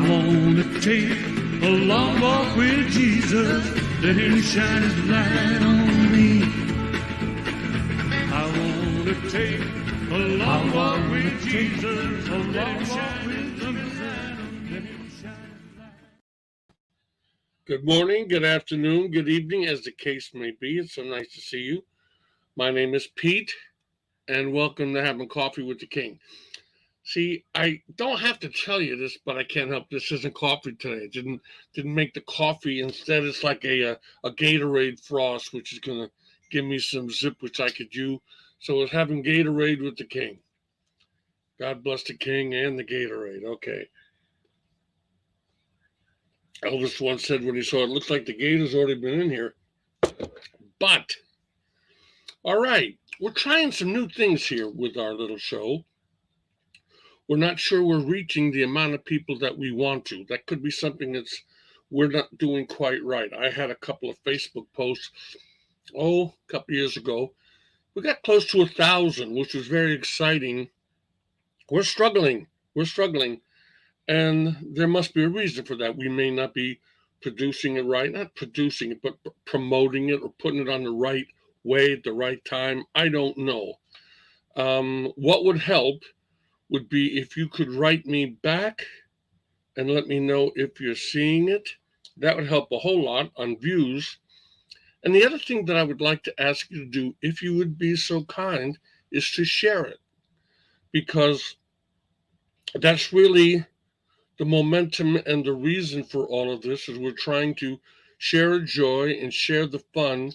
wanna take a long walk with Jesus, let him shine his light on me. I wanna take a long walk with Jesus, let him shine his light on me. Good morning, good afternoon, good evening, as the case may be. It's so nice to see you. My name is Pete, and welcome to Having Coffee with the King. See, I don't have to tell you this, but I can't help. This isn't coffee today. I didn't make the coffee. Instead, it's like a Gatorade Frost, which is gonna give me some zip, which I could use. So it's having Gatorade with the King. God bless the King and the Gatorade. Okay. Elvis once said when he saw it, looks like the Gator's already been in here. But all right, we're trying some new things here with our little show. We're not sure we're reaching the amount of people that we want to. That could be something we're not doing quite right. I had a couple of Facebook posts, a couple years ago. We got close to 1,000, which was very exciting. We're struggling, and there must be a reason for that. We may not be producing it right, not producing it, but promoting it or putting it on the right way at the right time. I don't know. What would help would be if you could write me back and let me know if you're seeing it. That would help a whole lot on views. And the other thing that I would like to ask you to do, if you would be so kind, is to share it. Because that's really the momentum and the reason for all of this is we're trying to share a joy and share the fun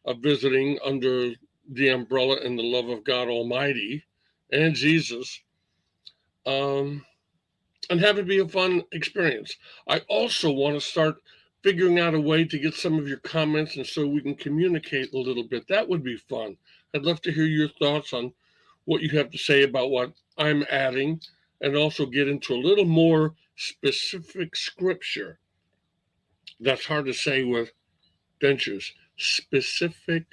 of visiting under the umbrella and the love of God Almighty and Jesus. And have it be a fun experience. I also want to start figuring out a way to get some of your comments and so we can communicate a little bit. That would be fun. I'd love to hear your thoughts on what you have to say about what I'm adding and also get into a little more specific scripture. That's hard to say with dentures. Specific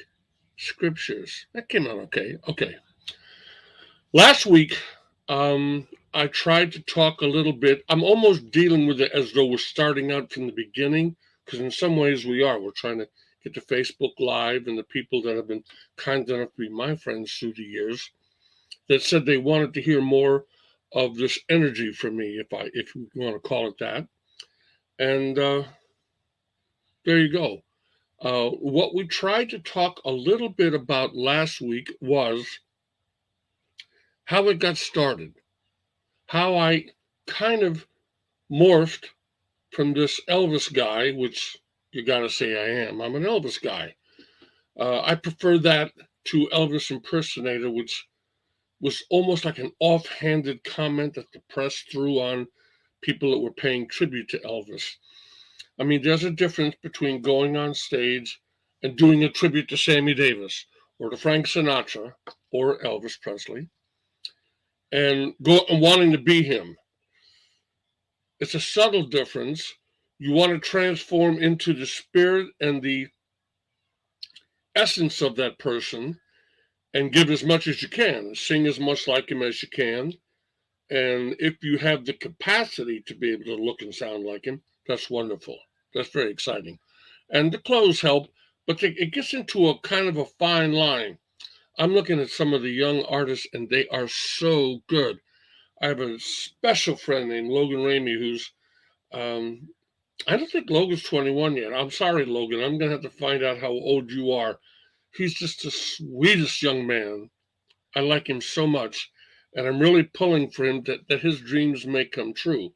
scriptures. That came out okay. Okay. Last week, I tried to talk a little bit. I'm almost dealing with it as though we're starting out from the beginning, because in some ways we are. We're trying to get to Facebook Live, and the people that have been kind enough to be my friends through the years that said they wanted to hear more of this energy from me, if you want to call it that. And there you go. What we tried to talk a little bit about last week was how it got started. How I kind of morphed from this Elvis guy, which you got to say I am. I'm an Elvis guy. I prefer that to Elvis impersonator, which was almost like an offhanded comment that the press threw on people that were paying tribute to Elvis. I mean, there's a difference between going on stage and doing a tribute to Sammy Davis or to Frank Sinatra or Elvis Presley and wanting to be him. It's a subtle difference. You want to transform into the spirit and the essence of that person and give as much as you can, sing as much like him as you can. And if you have the capacity to be able to look and sound like him, that's wonderful. That's very exciting. And the clothes help, but it gets into a kind of a fine line. I'm looking at some of the young artists, and they are so good. I have a special friend named Logan Ramey who's, I don't think Logan's 21 yet. I'm sorry, Logan. I'm going to have to find out how old you are. He's just the sweetest young man. I like him so much. And I'm really pulling for him that his dreams may come true.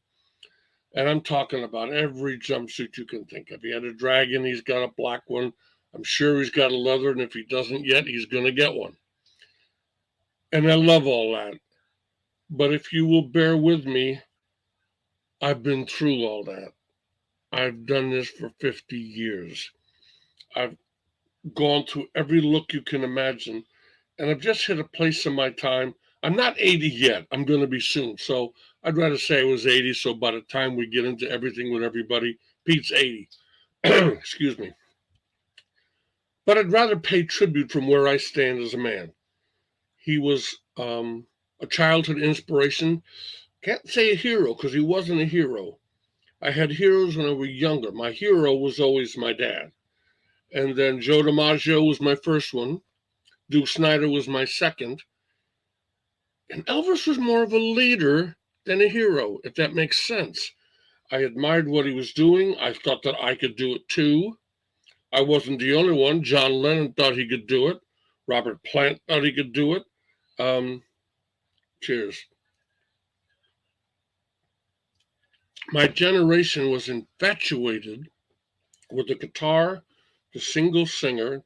And I'm talking about every jumpsuit you can think of. He had a dragon. He's got a black one. I'm sure he's got a leather. And if he doesn't yet, he's going to get one. And I love all that. But if you will bear with me, I've been through all that. I've done this for 50 years. I've gone through every look you can imagine. And I've just hit a place in my time. I'm not 80 yet. I'm going to be soon. So I'd rather say I was 80. So by the time we get into everything with everybody, Pete's 80. Excuse me. But I'd rather pay tribute from where I stand as a man. He was a childhood inspiration. Can't say a hero because he wasn't a hero. I had heroes when I was younger. My hero was always my dad. And then Joe DiMaggio was my first one. Duke Snider was my second. And Elvis was more of a leader than a hero, if that makes sense. I admired what he was doing. I thought that I could do it too. I wasn't the only one. John Lennon thought he could do it. Robert Plant thought he could do it. Cheers. My generation was infatuated with the guitar, the single singer,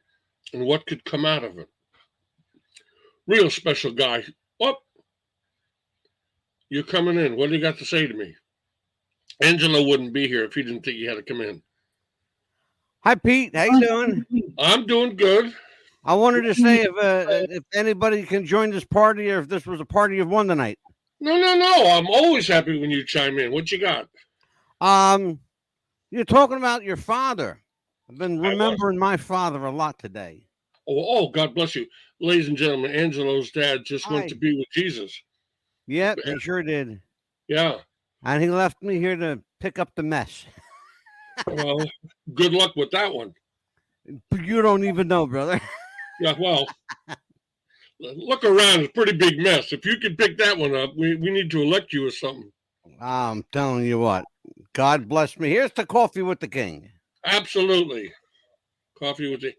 and what could come out of it. Real special guy. Oh, you're coming in. What do you got to say to me? Angelo wouldn't be here if he didn't think he had to come in. Hi, Pete. How you doing? I'm doing good. I wanted to say if anybody can join this party or if this was a party of one tonight. No. I'm always happy when you chime in. What you got? You're talking about your father. I've been remembering my father a lot today. Oh, God bless you. Ladies and gentlemen, Angelo's dad just went Hi. to be with Jesus. Yep, he sure did. Yeah. And he left me here to pick up the mess. Well, good luck with that one. You don't even know, brother. Yeah, well, look around. It's a pretty big mess. If you can pick that one up, we need to elect you or something. I'm telling you what. God bless me. Here's the coffee with the king. Absolutely. Coffee with the...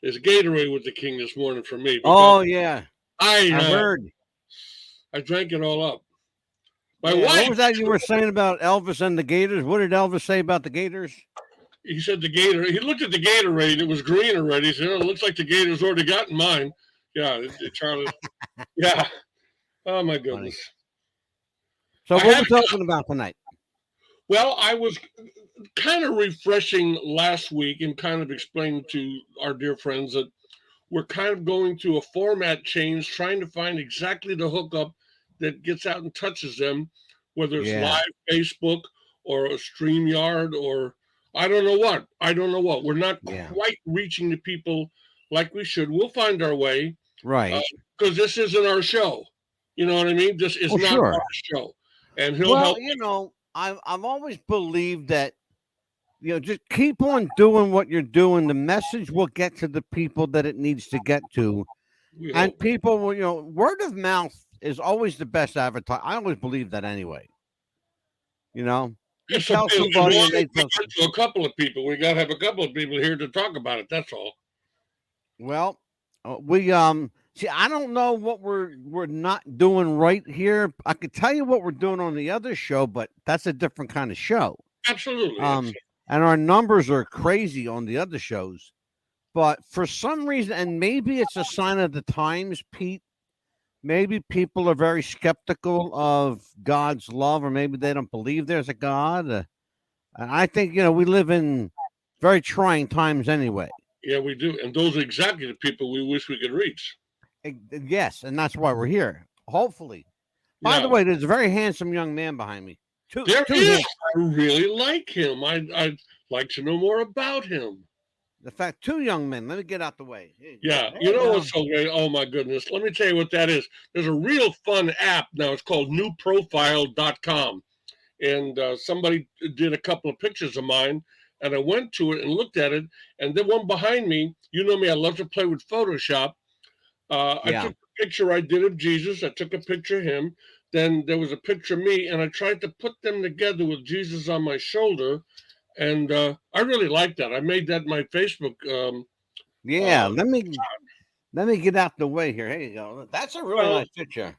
There's Gatorade with the king this morning for me. Oh, yeah. I heard. I drank it all up. My Yeah, wife... What was that you were saying about Elvis and the Gators? What did Elvis say about the Gators? He said the Gator... He looked at the Gatorade. It was green already. He said, it looks like the Gator's already gotten mine. Yeah, Charlie. Yeah. Oh, my goodness. So what are we talking about tonight? Well, I was kind of refreshing last week and kind of explaining to our dear friends that we're kind of going through a format change, trying to find exactly the hookup that gets out and touches them, whether it's live Facebook or a StreamYard or I don't know what. We're not quite reaching the people like we should. We'll find our way. Right. Because this isn't our show. You know what I mean? This is not our show. And he'll help. You know, I've always believed that, just keep on doing what you're doing. The message will get to the people that it needs to get to. And people will, word of mouth is always the best advertising. I always believe that anyway. You tell somebody and they tell to a couple of people. We got to have a couple of people here to talk about it. That's all. Well, we see, I don't know what we're not doing right here. I could tell you what we're doing on the other show, but that's a different kind of show. Absolutely. And our numbers are crazy on the other shows. But for some reason, and maybe it's a sign of the times, Pete, maybe people are very skeptical of God's love, or maybe they don't believe there's a God. And I think, we live in very trying times anyway. Yeah, we do. And those are exactly the people we wish we could reach. Yes, and that's why we're here. Hopefully. By the way, there's a very handsome young man behind me. There is. I really like him. I'd like to know more about him. The fact, two young men. Let me get out the way. Yeah, what's so great? Oh, my goodness. Let me tell you what that is. There's a real fun app now. It's called newprofile.com. And somebody did a couple of pictures of mine. And I went to it and looked at it. And then one behind me, you know me, I love to play with Photoshop. I took a picture I did of Jesus. I took a picture of him. Then there was a picture of me, and I tried to put them together with Jesus on my shoulder. And I really like that. I made that my Facebook. Let me get out the way here. Here you go. That's a really nice picture.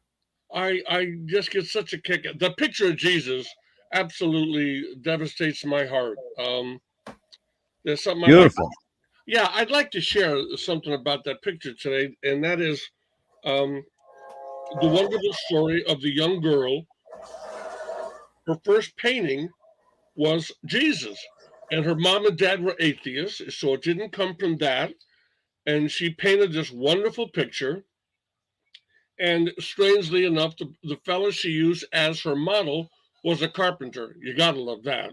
I just get such a kick. The picture of Jesus absolutely devastates my heart. There's something beautiful. I'd like to share something about that picture today, and that is the wonderful story of the young girl. Her first painting was Jesus, and her mom and dad were atheists, so it didn't come from that. And she painted this wonderful picture. And strangely enough, the fellow she used as her model was a carpenter. You gotta love that.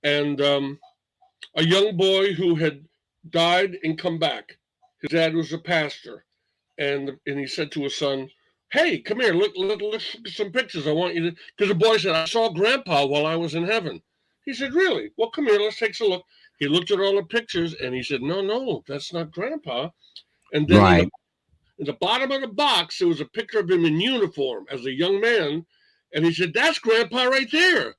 And a young boy who had died and come back. His dad was a pastor, and he said to his son, "Hey, come here, look at some pictures. I want you to." Because the boy said, "I saw Grandpa while I was in heaven." He said, really? Well, come here, let's take a look. He looked at all the pictures and he said, no, that's not Grandpa. And then Right. in the bottom of the box, there was a picture of him in uniform as a young man. And he said, that's Grandpa right there,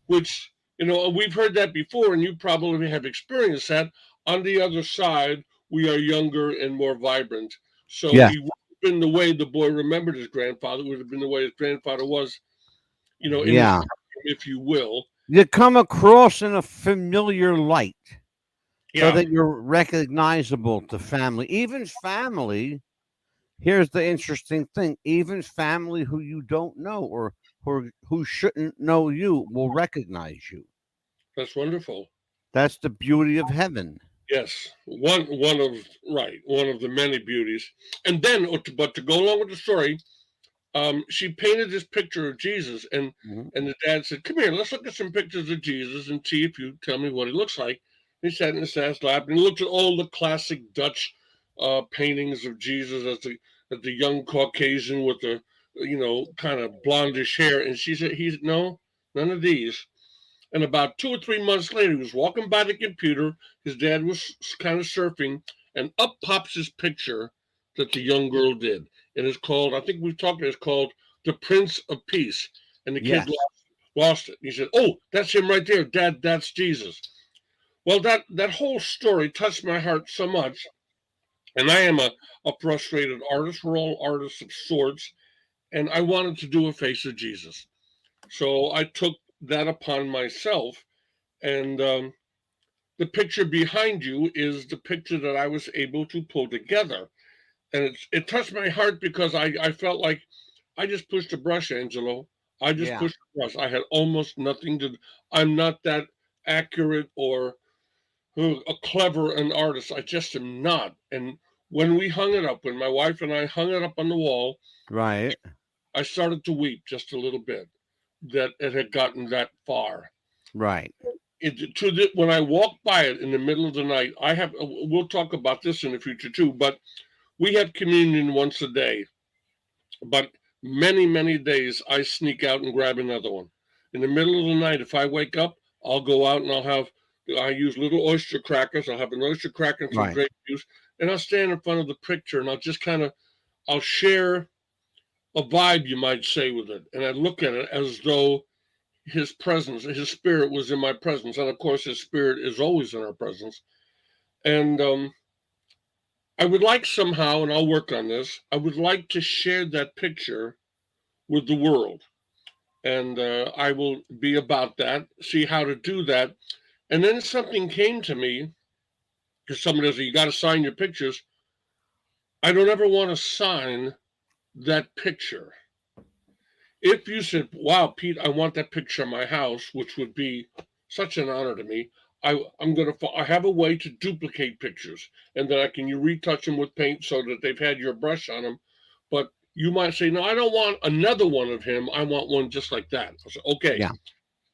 which, we've heard that before, and you probably have experienced that. On the other side, we are younger and more vibrant. So Yeah. he would have been the way the boy remembered his grandfather, would have been the way his grandfather was, in his Yeah. time, if you will. You come across in a familiar light so Yeah, that you're recognizable to family. Even family, here's the interesting thing, even family who you don't know or who shouldn't know you will recognize you. that's wonderful. That's the beauty of heaven. Yes, one of the many beauties. And then, but to go along with the story, she painted this picture of Jesus, and Mhm. and the dad said, "Come here, let's look at some pictures of Jesus and see if you tell me what he looks like." He sat in his dad's lap and he looked at all the classic Dutch paintings of Jesus as the young Caucasian with the kind of blondish hair, and she said, "He's no, none of these." And about 2 or 3 months later, he was walking by the computer. His dad was kind of surfing, and up pops his picture that the young girl did. And it's called, I think we've talked about it, it's called The Prince of Peace. And the kid Yes. lost it. He said, "Oh, that's him right there. Dad, that's Jesus." Well, that whole story touched my heart so much. And I am a frustrated artist. We're all artists of sorts. And I wanted to do a face of Jesus. So I took that upon myself. And the picture behind you is the picture that I was able to pull together. And it touched my heart because I felt like I just pushed a brush, Angelo. I just Yeah. pushed a brush. I had almost nothing to. I'm not that accurate or a clever an artist. I just am not. And when we hung it up, when my wife and I hung it up on the wall, Right. I started to weep just a little bit that it had gotten that far. Right. When I walk by it in the middle of the night, we'll talk about this in the future too, but we have communion once a day. But many days I sneak out and grab another one. In the middle of the night, if I wake up, I'll go out and I use little oyster crackers. I'll have an oyster cracker and some Right. grape juice, and I'll stand in front of the picture and I'll just I'll share a vibe, you might say, with it. And I look at it as though his presence, his spirit was in my presence. And of course, his spirit is always in our presence. And I would like somehow, and I'll work on this, I would like to share that picture with the world. And I will be about that, see how to do that. And then something came to me because somebody said, you got to sign your pictures. I don't ever want to sign that picture. If you said, wow, Pete, I want that picture in my house, which would be such an honor to me, I have a way to duplicate pictures, and then I can you retouch them with paint so that they've had your brush on them. But you might say, no, I don't want another one of him. I want one just like that. I said, okay. Yeah.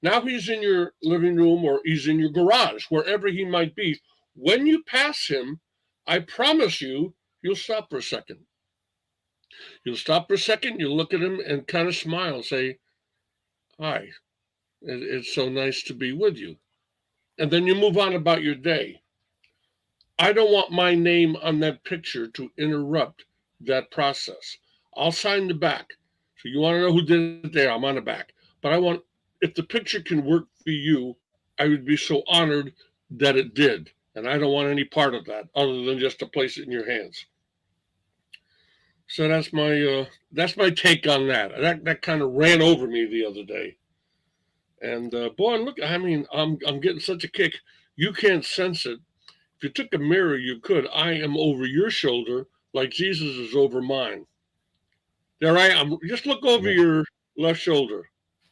Now he's in your living room or he's in your garage, wherever he might be. When you pass him, I promise you'll stop for a second. You'll stop for a second, you'll look at him and kind of smile and say, hi, it's so nice to be with you. And then you move on about your day. I don't want my name on that picture to interrupt that process. I'll sign the back. So you want to know who did it there? I'm on the back. But if the picture can work for you, I would be so honored that it did. And I don't want any part of that other than just to place it in your hands. So that's my take on that. That kind of ran over me the other day. And boy, look, I mean, I'm getting such a kick. You can't sense it. If you took a mirror, you could. I am over your shoulder like Jesus is over mine. There I am. Just look over Yeah. your left shoulder.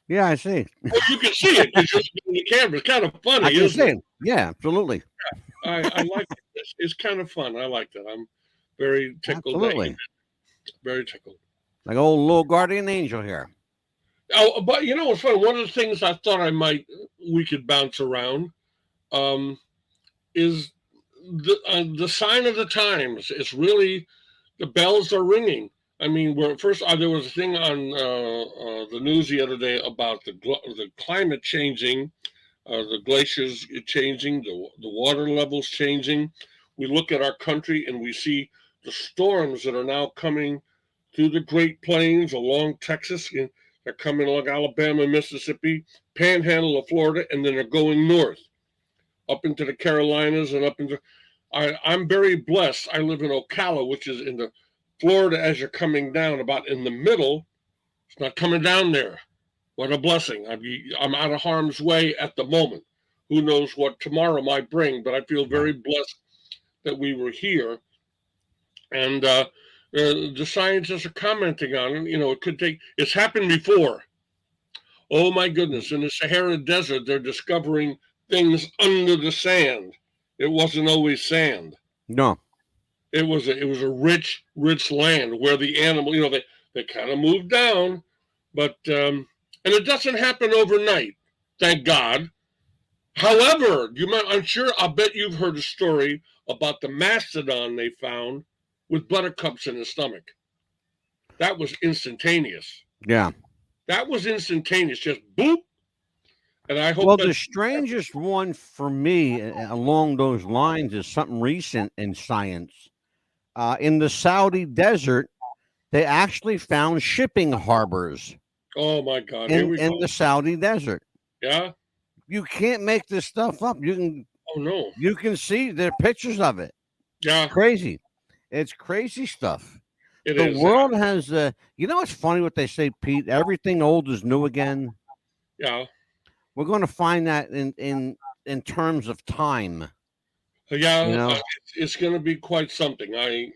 Yeah, I see. Oh, you can see it because you're looking at the camera. It's kind of funny, I can isn't see it? it. Yeah, absolutely. I like it. It's kind of fun. I like that. I'm very tickled that you Absolutely. did. Very tickled. Like old little guardian angel here. Oh, but it's funny. One of the things I thought we could bounce around, is the sign of the times. It's really the bells are ringing. I mean, there was a thing on the news the other day about the climate changing, The glaciers changing, the water levels changing. We look at our country and we see the storms that are now coming through the Great Plains along Texas. And they're coming along Alabama, Mississippi, panhandle of Florida, and then they're going north up into the Carolinas and up into. I'm very blessed. I live in Ocala, which is in the Florida as you're coming down, about in the middle. It's not coming down there. What a blessing. I'm out of harm's way at the moment. Who knows what tomorrow might bring, but I feel very blessed that we were here. And the scientists are commenting on it. It could take, it's happened before. Oh my goodness. In the Sahara Desert, they're discovering things under the sand. It wasn't always sand. No. It was a rich, rich land where the animal, they kind of moved down, but and it doesn't happen overnight, thank God. However, I'll bet you've heard a story about the mastodon they found with buttercups in his stomach. That was instantaneous. Yeah. That was instantaneous, just boop. And I hope. Well, the strangest one for me along those lines is something recent in science. In the Saudi desert, they actually found shipping harbors. Oh my God! In the Saudi desert. Yeah. You can't make this stuff up. You can. Oh no. You can see there are pictures of it. Yeah. Crazy. It's crazy stuff. The world has. It's funny what they say, Pete. Everything old is new again. Yeah. We're going to find that in terms of time. Yeah, it's going to be quite something. I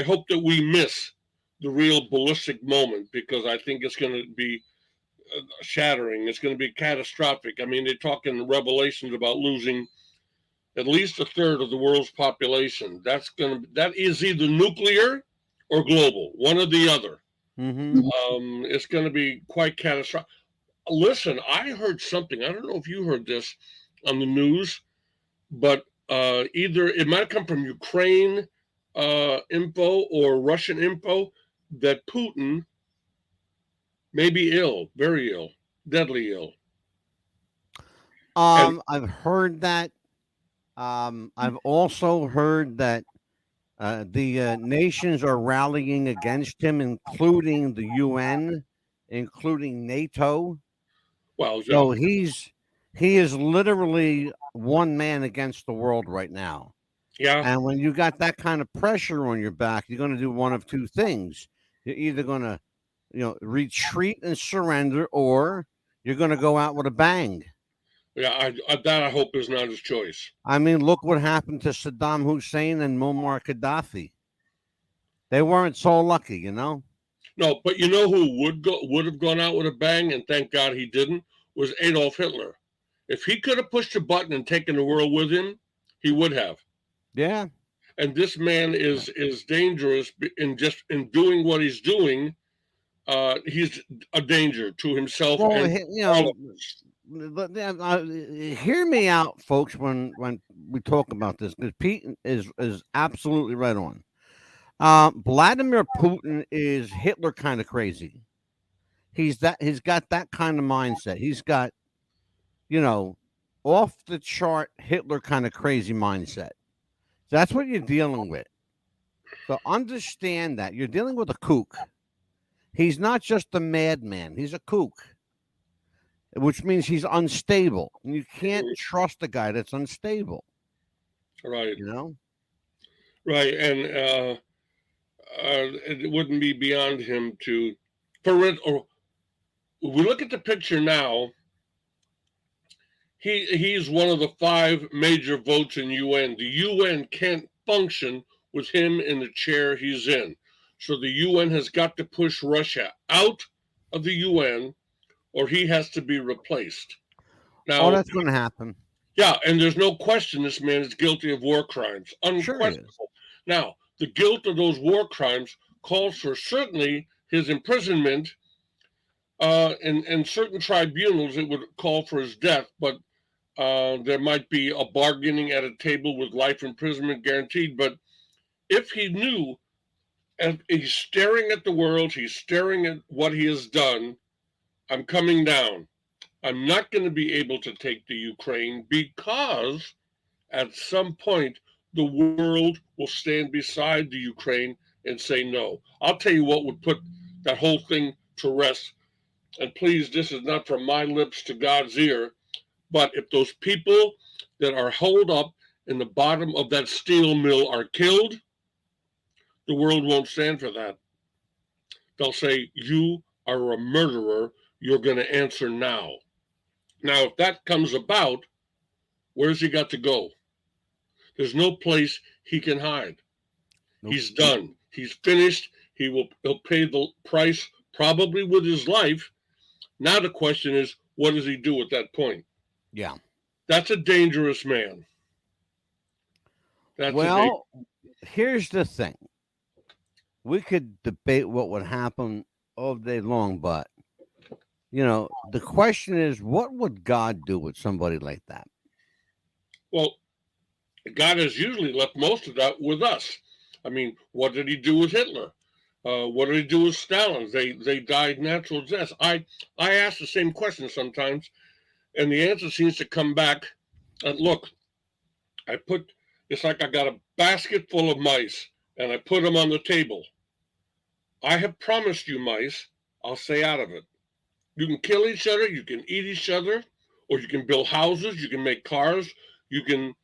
hope that we miss the real ballistic moment, because I think it's going to be shattering. It's going to be catastrophic. I mean, they talk in Revelations about losing at least a third of the world's population. That is either nuclear or global, one or the other. Mm-hmm. It's going to be quite catastrophic. Listen, I heard something. I don't know if you heard this on the news, but either it might come from Ukraine info or Russian info that Putin may be ill, very ill, deadly ill. I've heard that. I've also heard that the nations are rallying against him, including the UN, including NATO. Well, so he is literally one man against the world right now. Yeah. And when you got that kind of pressure on your back, you're going to do one of two things. You're either going to, retreat and surrender, or you're going to go out with a bang. Yeah, I hope is not his choice. I mean, look what happened to Saddam Hussein and Muammar Gaddafi. They weren't so lucky, No, but you know who would have gone out with a bang, and thank God he didn't, was Adolf Hitler. If he could have pushed a button and taken the world with him, he would have. Yeah. And this man is dangerous in doing what he's doing. He's a danger to himself. Well, hear me out, folks, when we talk about this, because Pete is absolutely right on. Vladimir Putin is Hitler kind of crazy. He's got that kind of mindset. He's got, off the chart Hitler kind of crazy mindset. That's what you're dealing with. So understand that you're dealing with a kook. He's not just a madman. He's a kook, which means he's unstable. And you can't trust a guy that's unstable. Right. Right. And it wouldn't be beyond him to, or we look at the picture now. He's one of the 5 major votes in UN. The UN can't function with him in the chair he's in. So the UN has got to push Russia out of the UN, or he has to be replaced. Now, that's going to happen. Yeah, and there's no question this man is guilty of war crimes. Unquestionable. Sure. Now, the guilt of those war crimes calls for certainly his imprisonment. In certain tribunals, it would call for his death, but there might be a bargaining at a table with life imprisonment guaranteed. But if he knew, and he's staring at the world, he's staring at what he has done, I'm coming down. I'm not going to be able to take the Ukraine because at some point the world will stand beside the Ukraine and say no. I'll tell you what would put that whole thing to rest. And please, this is not from my lips to God's ear, but if those people that are holed up in the bottom of that steel mill are killed, the world won't stand for that. They'll say, you are a murderer. You're going to answer now. Now, if that comes about, where's he got to go? There's no place he can hide. Nope. He's done. He's finished. He'll pay the price, probably with his life. Now the question is, what does he do at that point? Yeah. That's a dangerous man. Here's the thing. We could debate what would happen all day long, but, the question is, what would God do with somebody like that? Well, God has usually left most of that with us. I mean, what did he do with Hitler? What did he do with Stalin? They died natural deaths. I ask the same question sometimes, and the answer seems to come back. Look, it's like I got a basket full of mice, and I put them on the table. I have promised you, mice, I'll stay out of it. You can kill each other, you can eat each other, or you can build houses, you can make cars, you can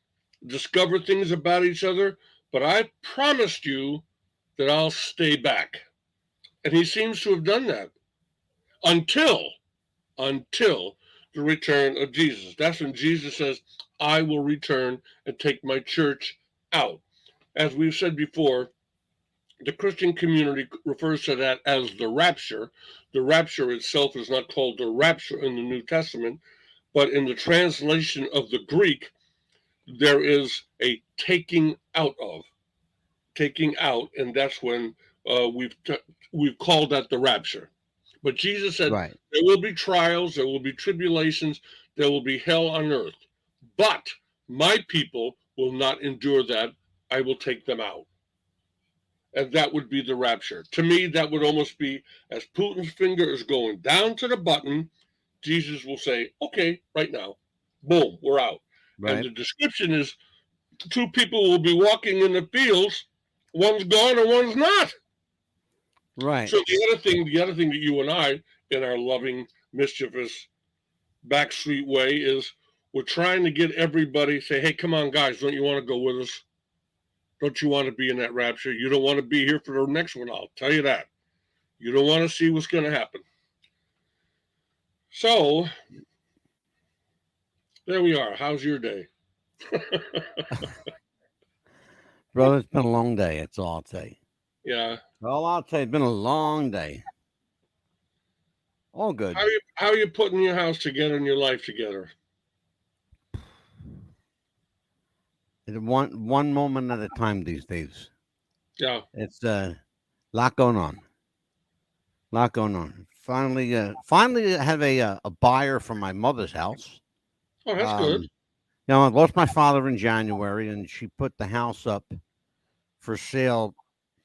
discover things about each other, but I promised you that I'll stay back. And he seems to have done that until the return of Jesus. That's when Jesus says, I will return and take my church out. As we've said before, the Christian community refers to that as the rapture. The rapture itself is not called the rapture in the New Testament, but in the translation of the Greek, there is a taking out, and that's when we've called that the rapture. But Jesus said, right, there will be trials, there will be tribulations, there will be hell on earth. But my people will not endure that. I will take them out. And that would be the rapture. To me, that would almost be as Putin's finger is going down to the button, Jesus will say, okay, right now, boom, we're out. Right. And the description is 2 people will be walking in the fields, one's gone and one's not. Right. So the other thing that you and I, in our loving, mischievous, backstreet way, is we're trying to get everybody say, hey, come on, guys, don't you want to go with us? Don't you want to be in that rapture? You don't want to be here for the next one, I'll tell you that. You don't want to see what's going to happen. So, there we are. How's your day? Brother, it's been a long day. That's all I'll say. Yeah. All I'll say, it's been a long day. All good. How are you putting your house together and your life together? One moment at a time these days. Yeah. It's a lot going on. Finally I have a buyer from my mother's house. Oh, that's good. I lost my father in January, and she put the house up for sale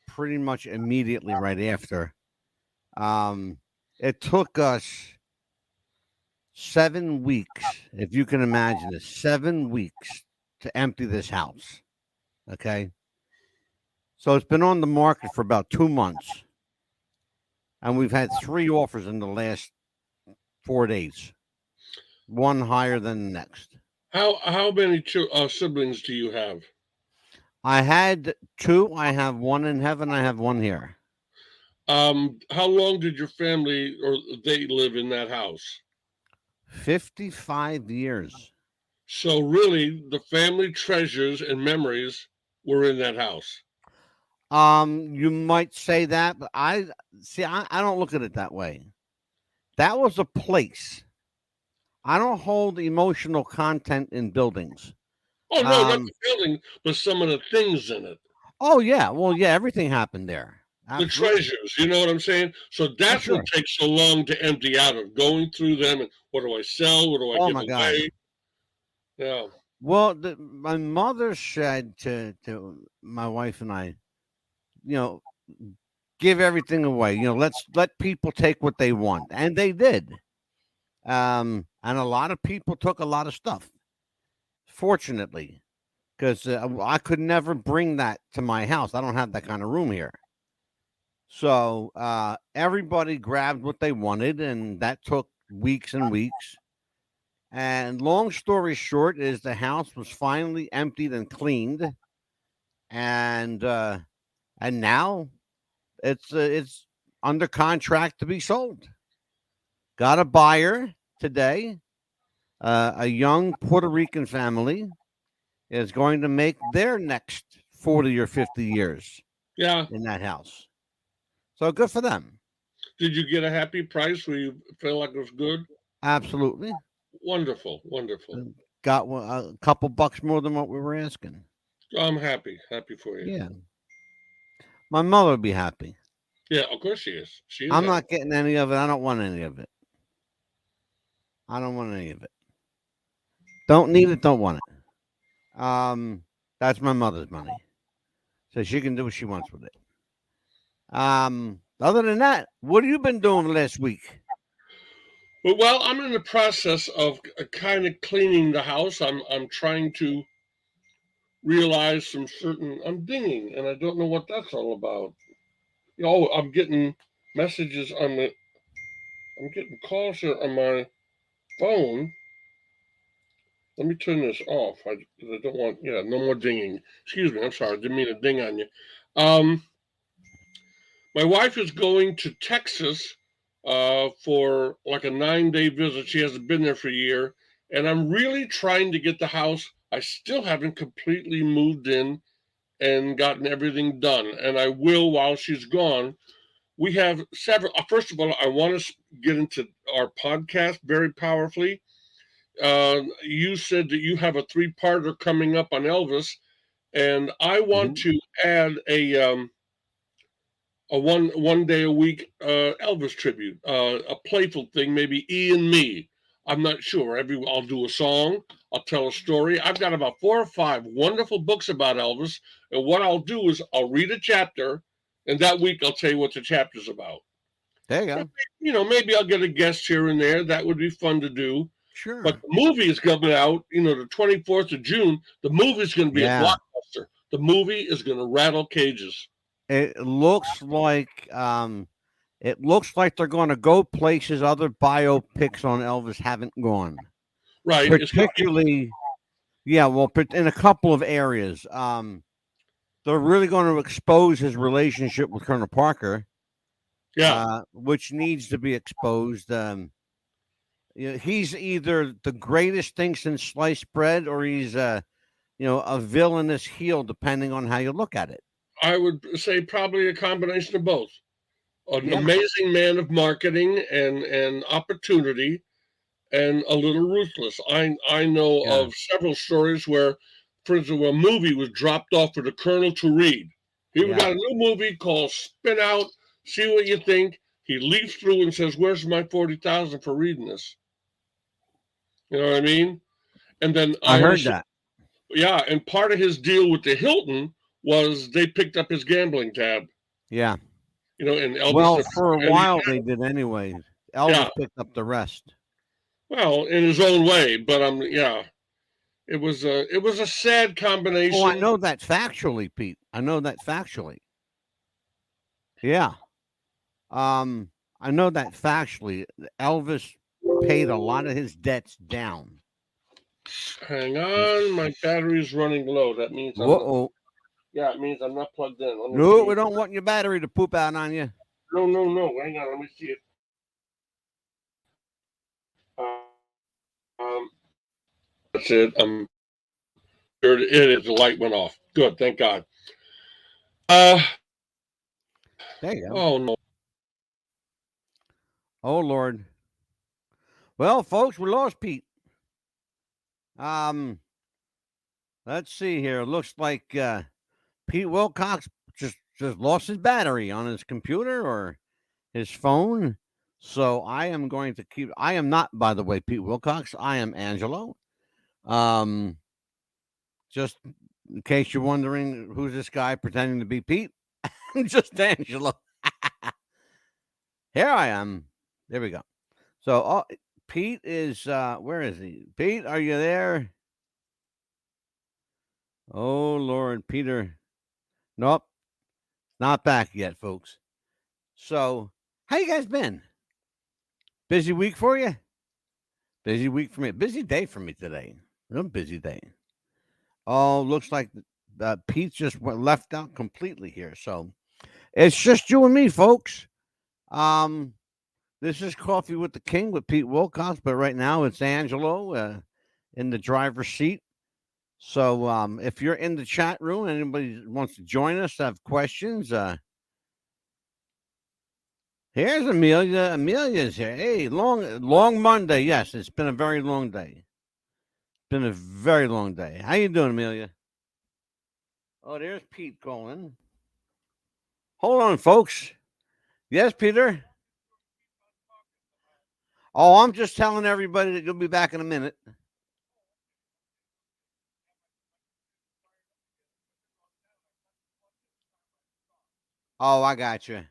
pretty much immediately right after. It took us 7 weeks, if you can imagine it, 7 weeks to empty this house. Okay. So it's been on the market for about 2 months. And we've had 3 offers in the last 4 days. One higher than the next. How many siblings do you have? I had 2. I have one in heaven. I have one here. How long did your family or they live in that house? 55 years. So really, the family treasures and memories were in that house. You might say that, but I don't look at it that way. That was a place. I don't hold emotional content in buildings. Oh, no, not the building, but some of the things in it. Oh, yeah. Well, yeah, everything happened there. Absolutely. The treasures, you know what I'm saying? So that's what takes so long to empty out of, going through them and what do I sell? What do I give away? God. Yeah. Well, my mother said to my wife and I, give everything away. Let's let people take what they want. And they did. and a lot of people took a lot of stuff. Fortunately, because I could never bring that to my house. I don't have that kind of room here. So everybody grabbed what they wanted, and that took weeks and weeks. And long story short is the house was finally emptied and cleaned, and now it's under contract to be sold. Got a buyer today. A young Puerto Rican family is going to make their next 40 or 50 years Yeah. in that house. So good for them. Did you get a happy price where you feel like it was good? Absolutely. Wonderful, wonderful. Got a couple bucks more than what we were asking. I'm happy for you. Yeah. My mother would be happy. Yeah, of course she is. I'm not getting any of it. I don't want any of it. I don't want any of it. Don't need it. Don't want it. That's my mother's money, so she can do what she wants with it. Other than that, what have you been doing last week? Well, I'm in the process of kind of cleaning the house. I'm trying to realize some certain. I'm dinging, and I don't know what that's all about. I'm getting messages on the. I'm getting calls here on my phone. Let me turn this off. I don't want. Yeah, no more dinging. Excuse me. I'm sorry. I didn't mean to ding on you. My wife is going to Texas for like a 9-day visit. She hasn't been there for a year. And I'm really trying to get the house. I still haven't completely moved in and gotten everything done. And I will while she's gone. We have several. First of all, I want to get into our podcast very powerfully. You said that you have a 3-parter coming up on Elvis. And I want to add a one day a week Elvis tribute, a playful thing, maybe E and Me. I'm not sure. I'll do a song. I'll tell a story. I've got about 4 or 5 wonderful books about Elvis, and what I'll do is I'll read a chapter, and that week I'll tell you what the chapter's about. There you go. Maybe I'll get a guest here and there. That would be fun to do. Sure. But the movie is coming out, the 24th of June. The movie's going to be a blockbuster. The movie is going to rattle cages. It looks like they're going to go places other biopics on Elvis haven't gone. Right. Particularly, in a couple of areas. They're really going to expose his relationship with Colonel Parker. Yeah. Which needs to be exposed. He's either the greatest thing since sliced bread, or he's a villainous heel, depending on how you look at it. I would say probably a combination of both. An amazing man of marketing and opportunity, and a little ruthless. I know of several stories where, for instance, a movie was dropped off for the Colonel to read. He got a new movie called Spin Out, see what you think. He leafs through and says, "Where's my $40,000 for reading this?" You know what I mean? And then I heard that. Yeah, and part of his deal with the Hilton was they picked up his gambling tab. Yeah. And Elvis. For a while they did anyway. Elvis picked up the rest. Well, in his own way, but it was a sad combination. Oh, I know that factually, Pete. I know that factually. Yeah. I know that factually. Elvis paid a lot of his debts down. Hang on, my battery's running low. That means it means I'm not plugged in. No, we don't want your battery to poop out on you. No. Hang on, let me see it. That's it. It is. The light went off. Good, thank God. There you go. Oh no. Oh Lord. Well, folks, we lost Pete. Let's see here. Looks like Pete Willcox just lost his battery on his computer or his phone. So I am going to keep. I am not, by the way, Pete Willcox. I am Angelo. Just in case you're wondering who's this guy pretending to be Pete, just Angelo. Here I am. There we go. So Pete is where is he? Pete, are you there? Oh Lord, Peter. Nope, not back yet, folks. So, how you guys been? Busy week for you? Busy week for me. Busy day for me today. Real busy day. Oh, looks like Pete just left out completely here. So it's just you and me, folks. This is Coffee with the King with Pete Willcox, but right now it's Angelo in the driver's seat. So if you're in the chat room, anybody wants to join us, have questions, here's Amelia. Amelia's here. Hey, long Monday. Yes, it's been a very long day. Been a very long day. How you doing, Amelia? Oh, there's Pete calling. Hold on, folks. Yes, Peter. Oh, I'm just telling everybody that you'll be back in a minute. Oh, I got you.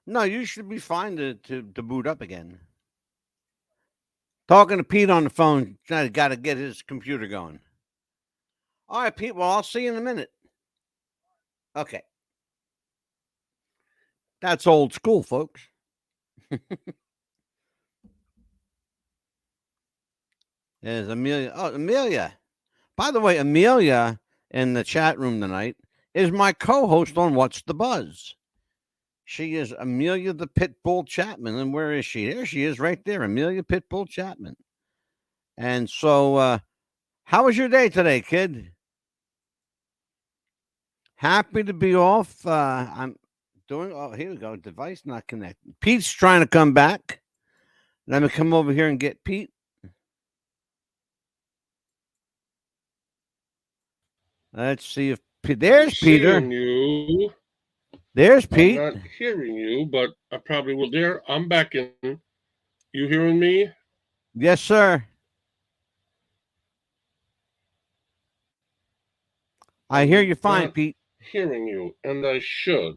No, you should be fine to boot up again. Talking to Pete on the phone. Got to get his computer going. All right, Pete. Well, I'll see you in a minute. Okay. That's old school, folks. There's Amelia. Oh, Amelia. By the way, Amelia in the chat room tonight is my co-host on What's the Buzz. She is Amelia the Pitbull Chapman. And where is she? There she is right there, Amelia Pitbull Chapman. And so, how was your day today, kid? Happy to be off. I'm doing, oh, here we go. Device not connected. Pete's trying to come back. Let me come over here and get Pete. Let's see if there's Peter. You. There's Pete. I'm not hearing you, but I probably will. There, I'm back in. You hearing me? Yes, sir. I hear you fine, Pete. Hearing you, and I should.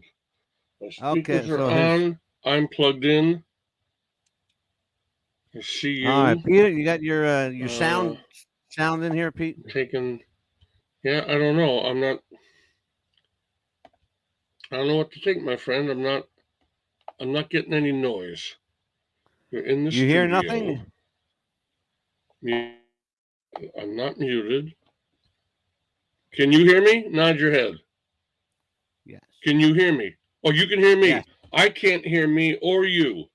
My speakers Okay, are on. I'm plugged in. I see you. All right, Peter, you got your sound in here, Pete? Taking. Yeah, I don't know. I don't know what to think, my friend. I'm not getting any noise. You're in the studio. You hear nothing? I'm not muted. Can you hear me? Nod your head. Yes. Can you hear me? Oh, you can hear me. Yes. I can't hear me or you.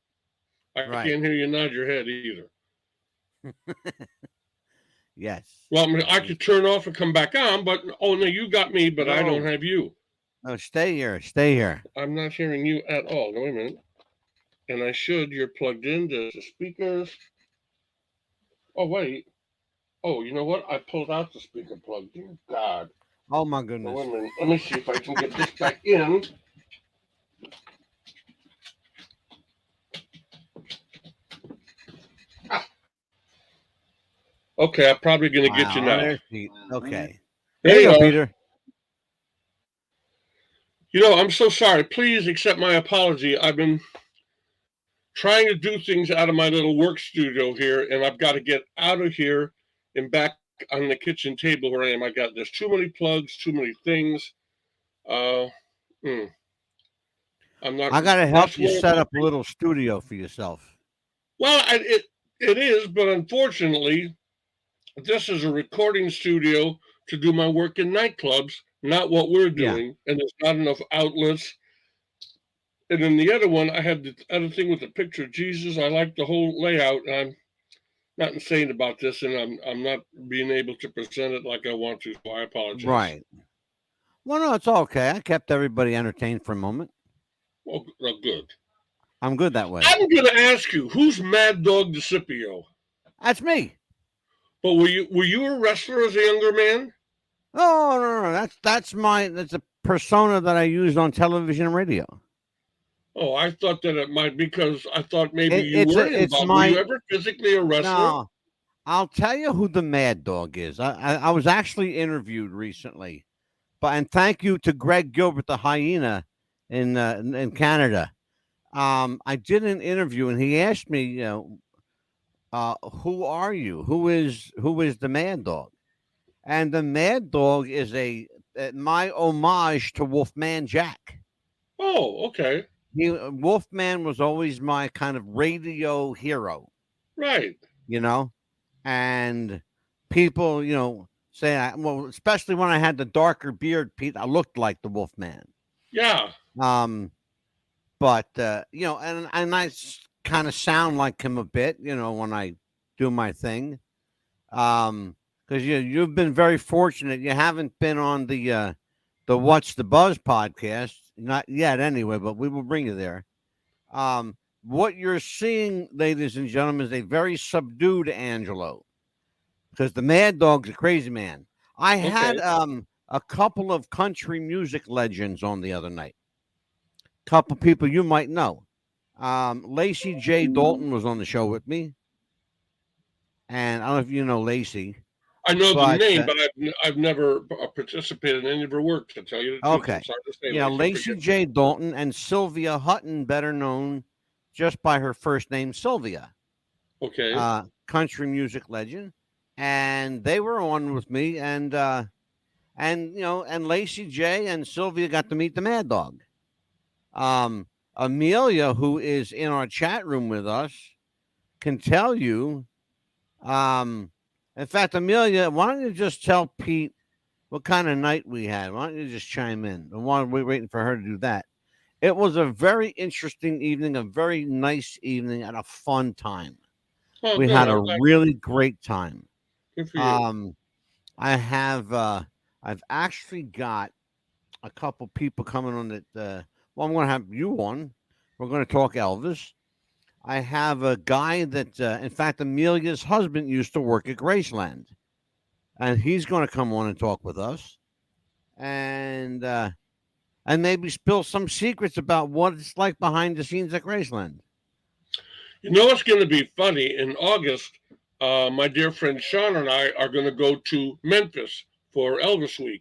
I Right. can't hear you nod your head either. Yes. Well, I could turn off and come back on, but no, you got me, but no. I don't have you. No, stay here. Stay here. I'm not hearing you at all. Wait a minute. And I should. You're plugged into the speakers. Oh, wait. Oh, you know what? I pulled out the speaker plug. Dear God. Oh, my goodness. Wait a minute. Let me see if I can get this back in. Okay, I'm probably going to get you now. Okay. There you go, are. Peter. You know, I'm so sorry. Please accept my apology. I've been trying to do things out of my little work studio here, and I've got to get out of here and back on the kitchen table where I am. There's too many plugs, too many things. I'm not. I got to help you set up a little studio for yourself. Well, it is, but unfortunately, this is a recording studio to do my work in nightclubs, not what we're doing, and there's not enough outlets. And then the other one, I had the other thing with the picture of Jesus. I like the whole layout, and I'm not insane about this, and I'm not being able to present it like I want to, so I apologize. Right. Well, no, it's okay. I kept everybody entertained for a moment. Well, good. I'm good that way. I'm going to ask you, who's MadDog DeCipio? That's me. But were you a wrestler as a younger man? Oh, no. That's a persona that I used on television and radio. Oh, I thought that it might, because I thought maybe you were involved. Were you ever physically a wrestler? No. I'll tell you who the MadDog is. I was actually interviewed recently, and thank you to Greg Gilbert, the hyena in Canada. I did an interview and he asked me, who are you? Who is the Mad Dog? And the Mad Dog is my homage to Wolfman Jack. Oh, okay. Wolfman was always my kind of radio hero, Right. and people, say, well, especially when I had the darker beard, Pete, I looked like the Wolfman. Yeah. But and I kind of sound like him a bit, when I do my thing. Because you've been very fortunate. You haven't been on the What's the Buzz podcast, not yet, anyway. But we will bring you there. What you're seeing, ladies and gentlemen, is a very subdued Angelo, because the Mad Dog's a crazy man. I had a couple of country music legends on the other night. Couple people you might know. Lacey J. Dalton was on the show with me, and I don't know if you know Lacey. I know the name, but I've never participated in any of her work, to tell you the truth. Okay. Yeah, Lacey J. Dalton and Sylvia Hutton, better known just by her first name, Sylvia. Okay. Country music legend. And they were on with me, and Lacey J. and Sylvia got to meet the Mad Dog. Amelia, who is in our chat room with us, can tell you. In fact, Amelia, why don't you just tell Pete what kind of night we had? Why don't you just chime in? While we're waiting for her to do that. It was a very interesting evening, a very nice evening, and a fun time. Oh, we had a really great time. Good for you. I've actually got a couple people coming on that. Well, I'm going to have you on. We're going to talk Elvis. I have a guy that, in fact, Amelia's husband used to work at Graceland, and he's going to come on and talk with us, and maybe spill some secrets about what it's like behind the scenes at Graceland. You know what's going to be funny? In August, my dear friend Sean and I are going to go to Memphis for Elvis Week.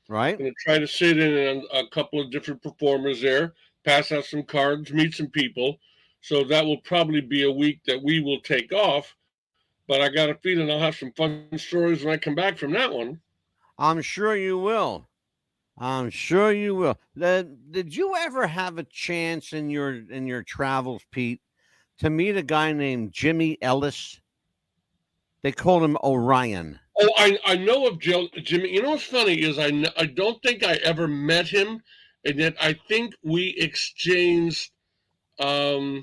Right. Going to try to sit in a couple of different performers there, pass out some cards, meet some people. So that will probably be a week that we will take off. But I got a feeling I'll have some fun stories when I come back from that one. I'm sure you will. Did you ever have a chance in your travels, Pete, to meet a guy named Jimmy Ellis? They called him Orion. Oh, I know of Jimmy. You know what's funny is I don't think I ever met him, and yet I think we exchanged politenesses,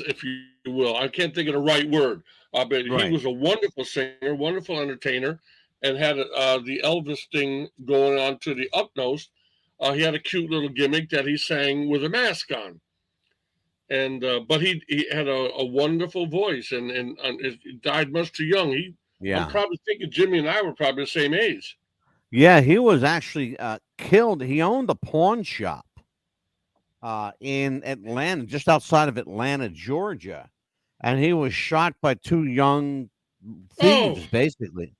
if you will. I can't think of the right word. But right. He was a wonderful singer, wonderful entertainer, and had the Elvis thing going on to the utmost. He had a cute little gimmick that he sang with a mask on. And but he had a wonderful voice, and he died much too young. I'm probably thinking Jimmy and I were probably the same age. Yeah, he was actually killed. He owned a pawn shop in Atlanta, just outside of Atlanta, Georgia, and he was shot by two young thieves, basically.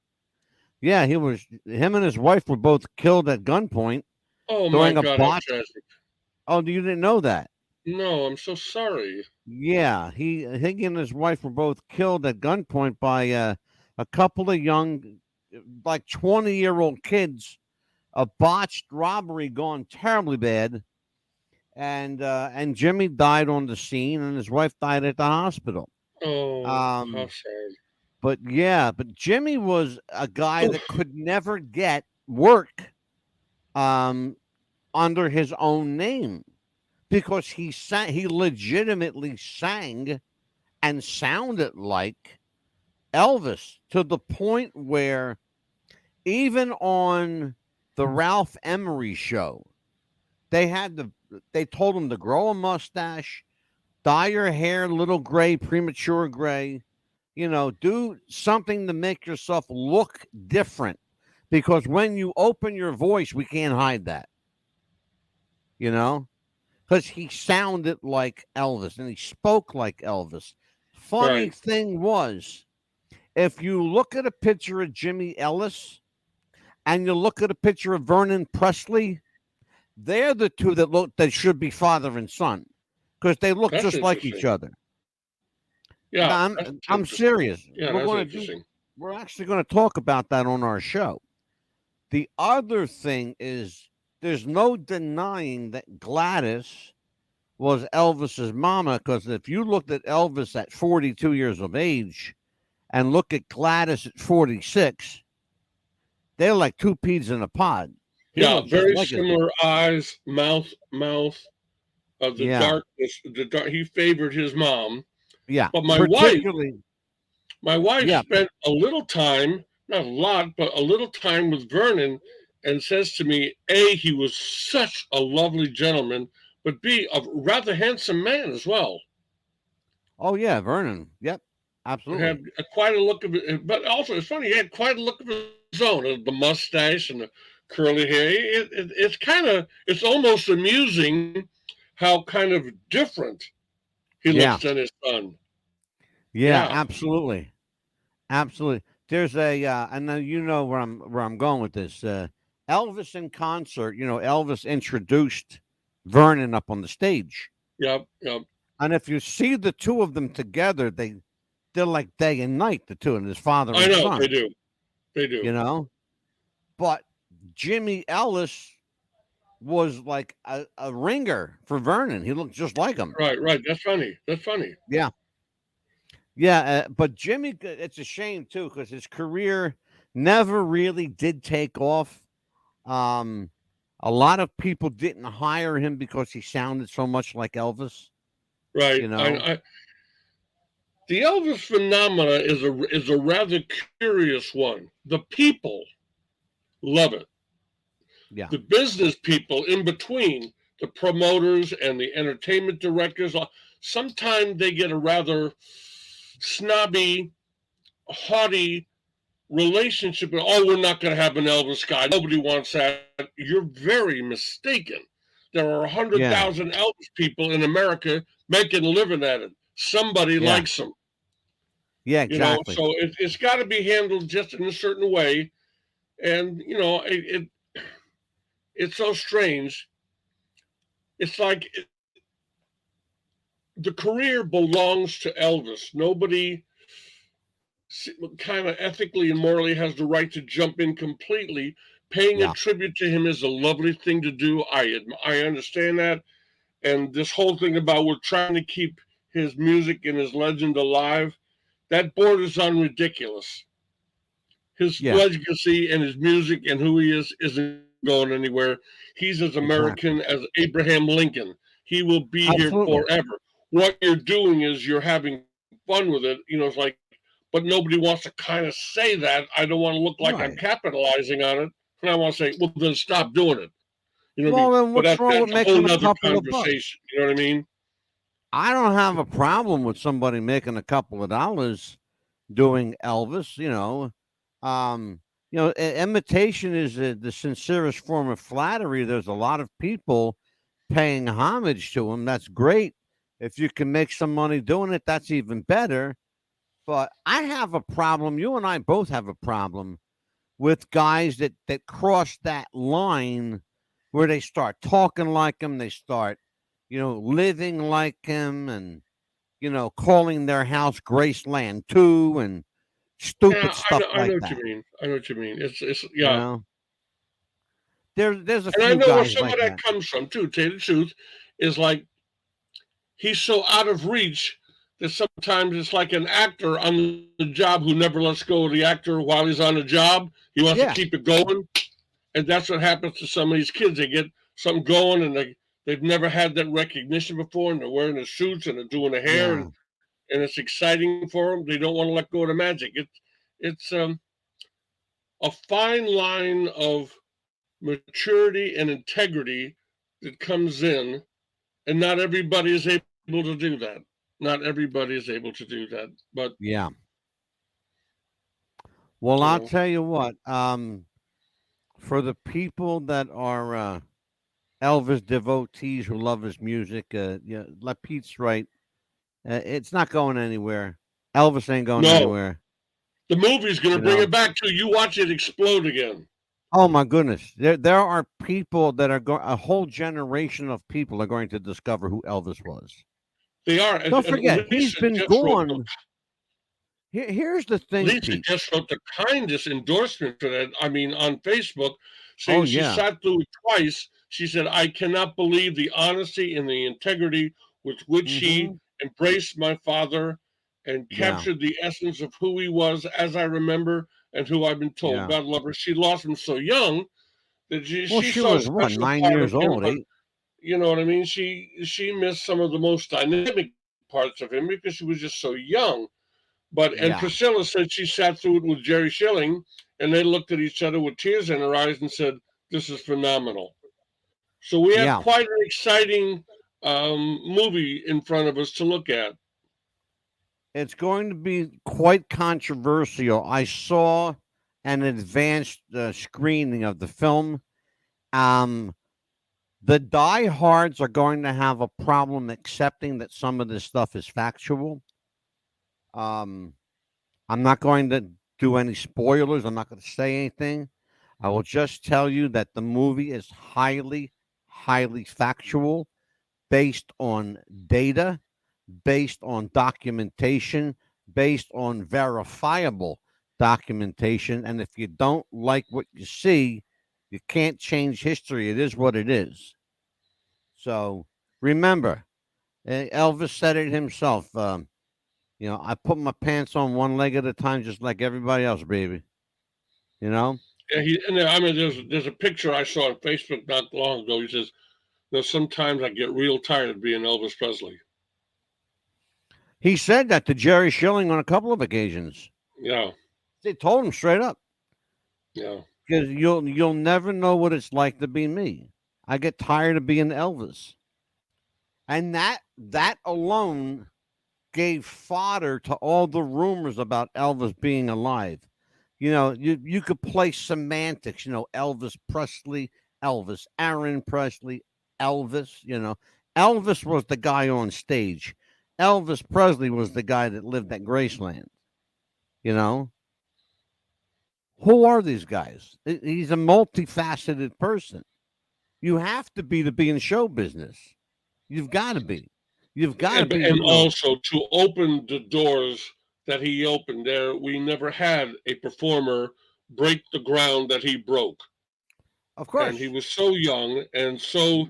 Yeah, him and his wife were both killed at gunpoint. Oh my God! How tragic. Oh, you didn't know that? No, I'm so sorry. Yeah, he and his wife were both killed at gunpoint by a couple of young, like 20-year-old kids. A botched robbery gone terribly bad, and Jimmy died on the scene, and his wife died at the hospital. Oh, how sad. But Jimmy was a guy that could never get work under his own name, because he legitimately sang and sounded like Elvis, to the point where even on the Ralph Emery show, they told him to grow a mustache, dye your hair a little gray, premature gray, do something to make yourself look different, because when you open your voice, we can't hide that, because he sounded like Elvis and he spoke like Elvis. Funny thing was, if you look at a picture of Jimmy Ellis and you look at a picture of Vernon Presley, they're the two that should be father and son because they look That's just like each interesting. other. Yeah, Now, that's I'm interesting. serious. Yeah, that's interesting. We're actually going to talk about that on our show. The other thing is there's no denying that Gladys was Elvis's mama, because if you looked at Elvis at 42 years of age and look at Gladys at 46, they're like two peas in a pod. He Yeah, looked just very like his similar eyes, mouth, the yeah, darkness, he favored his mom. yeah, But particularly my wife yeah, spent a little time, not a lot, but a little time with Vernon, and says to me, A, he was such a lovely gentleman, but B, a rather handsome man as well. oh yeah, Vernon, yep, absolutely, Had quite a look of it, but also it's funny, he had quite a look of his own, the mustache and the curly hair. It's almost amusing how kind of different he yeah, looks than his son. yeah, Yeah, absolutely, absolutely. There's a and now you know where I'm going with this. Elvis in concert, Elvis introduced Vernon up on the stage. yep. And if you see the two of them together, they're like day and night, the two, and his father I and know they son, do, they you do. know. But Jimmy Ellis was like a ringer for Vernon. He looked just like him. Right. That's funny. That's funny. Yeah. Yeah. But Jimmy, it's a shame too, because his career never really did take off. Um, a lot of people didn't hire him because he sounded so much like Elvis, Right. you know. The Elvis phenomena is a rather curious one. The people love it. Yeah. The business people in between, the promoters and the entertainment directors, sometimes they get a rather snobby, haughty relationship. Oh, we're not going to have an Elvis guy. Nobody wants that. You're very mistaken. There are Yeah. 100,000 Elvis people in America making a living at it. Somebody Yeah. likes them. Yeah. Exactly. So it's got to be handled just in a certain way. And, it's so strange. It's like the career belongs to Elvis. Nobody kind of ethically and morally has the right to jump in completely. Paying a Yeah. tribute to him is a lovely thing to do. I understand that. And this whole thing about we're trying to keep his music and his legend alive, that borders on ridiculous. His Yeah. legacy and his music and who he is isn't going anywhere. He's as Exactly. American as Abraham Lincoln. He will be here Absolutely. forever. What you're doing is you're having fun with it. It's like, but nobody wants to kind of say that. I don't want to look like I'm Right. capitalizing on it. And I want to say, well, then stop doing it. You know what I Well, mean? then But what's wrong with that's a making whole a nother couple of bucks? conversation. You know what I mean? I don't have a problem with somebody making a couple of dollars doing Elvis. Imitation is the sincerest form of flattery. There's a lot of people paying homage to him. That's great. If you can make some money doing it, that's even better. But I have a problem. You and I both have a problem with guys that cross that line where they start talking like him, they start, living like him, and calling their house Graceland too, and stupid Yeah, stuff I like know what you that. mean. I know what you mean. It's You yeah. know, there's a And I few know where guys some like of that that. comes from too, to tell you the truth, is like he's so out of reach that sometimes it's like an actor on the job who never lets go of the actor while he's on the job. He wants to Yeah, keep it going. And that's what happens to some of these kids. They get something going and they've never had that recognition before, and they're wearing the suits and they're doing the hair, yeah, and it's exciting for them. They don't want to let go of the magic. It's a fine line of maturity and integrity that comes in, and not everybody is able to do that. Not everybody is able to do that, but yeah. Well, you I'll know, tell you what. For the people that are Elvis devotees who love his music, let Pete's right. It's not going anywhere. Elvis ain't going no, anywhere. the movie's going You to bring know. it back to you. Watch it explode again. Oh my goodness, there are people that are going. A whole generation of people are going to discover who Elvis was. They are, Don't and forget, he's Lisa been just wrote gone. Here's the thing, Lisa Pete. just wrote the kindest endorsement for that. I mean, on Facebook, Oh saying she yeah, sat through it twice. She said, "I cannot believe the honesty and the integrity with which he mm-hmm. embraced my father and Yeah, captured the essence of who he was, as I remember, and who I've been told. yeah. God love her. She lost him so young that Well, she she saw a was what, special 9 part of years him, old, but 8. you know what I mean. She missed some of the most dynamic parts of him because she was just so young. And Yeah, Priscilla said she sat through it with Jerry Schilling, and they looked at each other with tears in their eyes and said, "This is phenomenal." So we have yeah. quite an exciting movie in front of us to look at. It's going to be quite controversial. I saw an advanced screening of the film. Um, the diehards are going to have a problem accepting that some of this stuff is factual. Um, I'm not going to do any spoilers. I'm not going to say anything. I will just tell you that the movie is highly, highly factual, based on data, based on documentation, based on verifiable documentation. And if you don't like what you see, you can't change history. It is what it is. So remember, Elvis said it himself. I put my pants on one leg at a time, just like everybody else, baby. You know, I mean, there's a picture I saw on Facebook not long ago. He says, sometimes I get real tired of being Elvis Presley." he said that to Jerry Schilling on a couple of occasions. Yeah, They told him straight up, yeah. because you'll never know what it's like to be me. I get tired of being Elvis, and that alone gave fodder to all the rumors about Elvis being alive. You could play semantics. Elvis Presley, Elvis, Aaron Presley, Elvis. Elvis was the guy on stage. Elvis Presley was the guy that lived at Graceland. You know, who are these guys? He's a multifaceted person. You have to be in show business. You've got to be. You've got to and be. and also to open the doors that he opened there, we never had a performer break the ground that he broke, Of and he course. was so young and so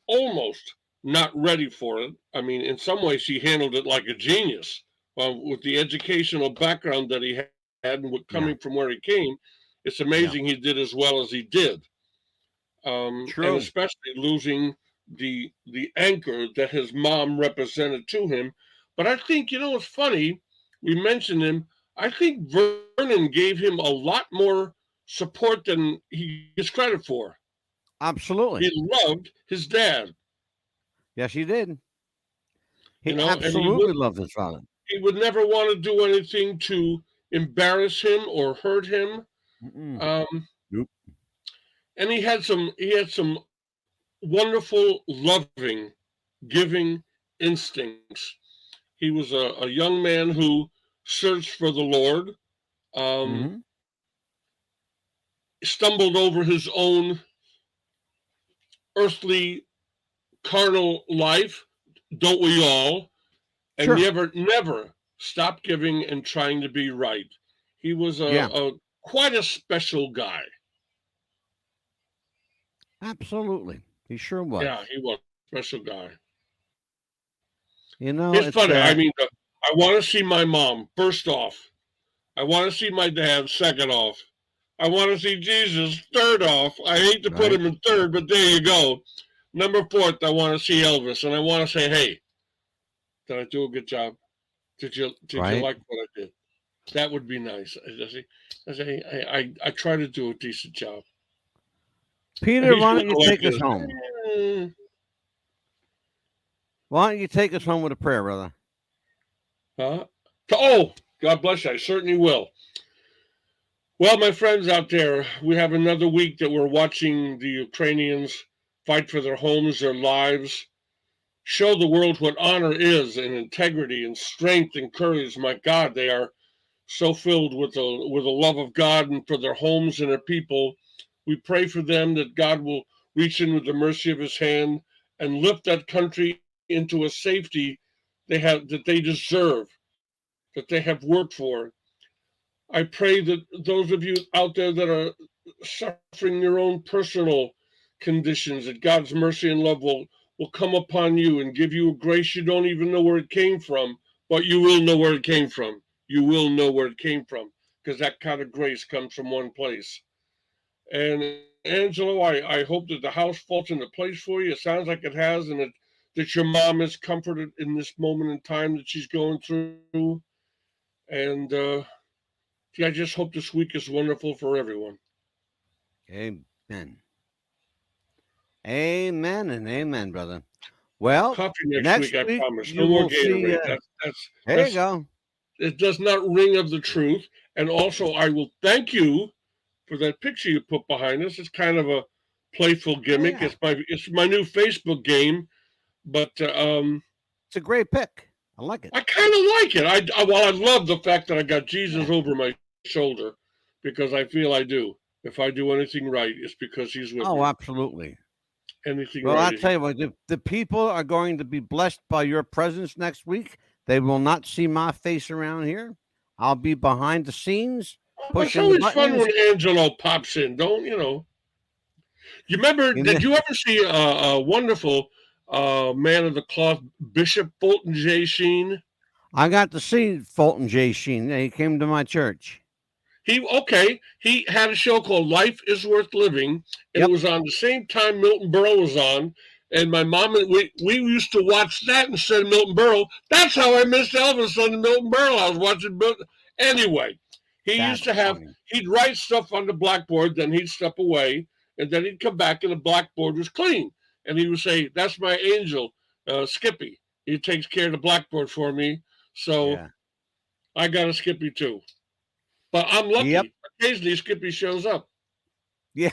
almost not ready for it. I mean, in some ways, he handled it like a genius with the educational background that he had and coming from Yeah. where he came. It's amazing Yeah. he did as well as he did, and True. especially losing the anchor that his mom represented to him. But I think it's funny. We mentioned him. I think Vernon gave him a lot more support than he gets credit for. Absolutely. He loved his dad, Yes, he did. He and absolutely loved his father. he would never want to do anything to embarrass him or hurt him. Mm-mm. Um, Nope. and he had some wonderful, loving, giving instincts. He was a young man who searched for the Lord, um, Mm-hmm. stumbled over his own earthly, carnal life. Don't we all? And Sure. never stopped giving and trying to be right. He was Yeah. a quite a special guy. Absolutely. He sure was. Yeah, he was a special guy. It's It's funny. I mean, I want to see my mom first off. I want to see my dad second off. I want to see Jesus third off. I hate to put right. him in third, but there you go. Number fourth, I want to see Elvis, and I want to say, hey, did I do a good job? Did you Right. like what I did? That would be nice. I try to do a decent job. And Peter, he's why going don't you to like take us this. home? Why don't you take us home with a prayer, brother? Huh? Oh, God bless you. I certainly will. Well, my friends out there, we have another week that we're watching the Ukrainians fight for their homes, their lives, show the world what honor is and integrity and strength and courage. My God, they are so filled with the love of God and for their homes and their people. We pray for them that God will reach in with the mercy of his hand and lift that country into a safety that they deserve, that they have worked for. I pray that those of you out there that are suffering your own personal conditions, that God's mercy and love will come upon you and give you a grace you don't even know where it came from, but you will know where it came from. You will know where it came from, because that kind of grace comes from one place. And Angelo, I hope that the house falls into place for you. It sounds like it has, and that your mom is comforted in this moment in time that she's going through. And I just hope this week is wonderful for everyone. Amen. Amen and amen, brother. Well, coffee next week, I promise. No more Gatorade. There you go. It does not ring of the truth. And also, I will thank you for that picture you put behind us. It's kind of a playful gimmick. Yeah. It's my new Facebook game, but it's a great pick. I like it. I kind of like it. I love the fact that I got Jesus over my shoulder, because I feel I do. If I do anything right, it's because he's with me. Oh, absolutely. Anything well, right. I'll tell you what, the people are going to be blessed by your presence next week. They will not see my face around here. I'll be behind the scenes. It's always fun when Angelo pops in, don't you know? You remember, did you ever see a wonderful man of the cloth, Bishop Fulton J. Sheen? I got to see Fulton J. Sheen. He came to my church. He had a show called Life is Worth Living, and it was on the same time Milton Berle was on. And my mom and we used to watch that instead of Milton Berle. That's how I missed Elvis on Milton Berle. I was watching Milton. Anyway, he'd write stuff on the blackboard, then he'd step away, and then he'd come back and the blackboard was clean. And he would say, "That's my angel, Skippy. He takes care of the blackboard for me." So I got a Skippy too. But I'm lucky. Yep. Occasionally, Skippy shows up. Yeah.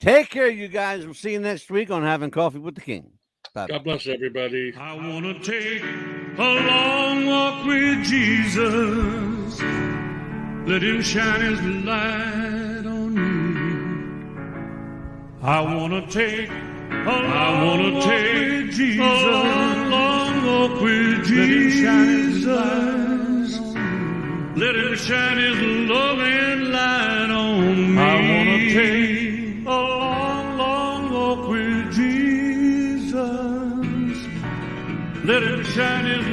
Take care, you guys. We'll see you next week on Having Coffee with the King. Bye. God bless everybody. I want to take a long walk with Jesus. Let him shine his light on me. I want to take a long walk with Jesus. A long walk with Jesus. Let him shine his loving light on me. I want to take a long, long walk with Jesus. Let him shine his